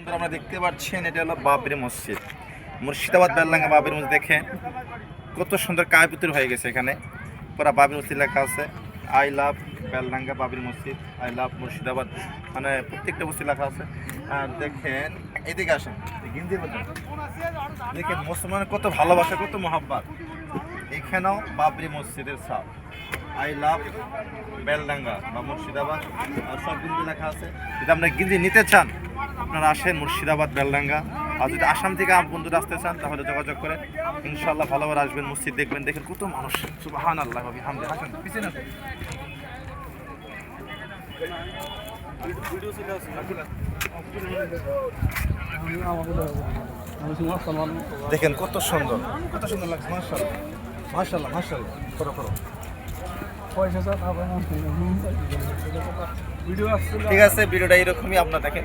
বন্ধুরা আমরা দেখতে পাচ্ছেন এটা হলো বাবরি মসজিদ, মুর্শিদাবাদ বেলডাঙ্গা বাবরি মসজিদ। দেখেন কত সুন্দর কায়পুতুর হয়ে গেছে, এখানে পুরা বাবরি মসজিদ লেখা আছে। আই লাভ বেলডাঙ্গা বাবরি মসজিদ, আই লাভ মুর্শিদাবাদ, মানে প্রত্যেকটা মসজিদ লেখা আছে। আর দেখেন এদিকে আসেন, দেখেন মুসলমানের কত ভালোবাসা, কত মহাব্বত। এখানেও বাবরি মসজিদের ছাপ, আই লাভ বেলডাঙ্গা বা মুর্শিদাবাদ, আর সব গিঞ্জি লেখা আছে। যদি আপনারা গিঞ্জি নিতে চান আপনারা আসেন মুর্শিদাবাদ বেলডাঙ্গা। আর যদি আসাম থেকে বন্ধুরা আসতে চান তাহলে যোগাযোগ করেন, ইনশাআল্লাহ ভালোভাবে আসবেন, মসজিদ দেখবেন। দেখেন কত মানুষ, সুবহানাল্লাহ ওয়া বিহামদিহি। আসেন পিছনে আসেন। দেখেন কত সুন্দর, কত সুন্দর লাগছে। মাশাআল্লাহ মাশাআল্লাহ মাশাআল্লাহ। করো করো। ঠিক আছে, ভিডিওটা এরকমই আপনারা দেখেন।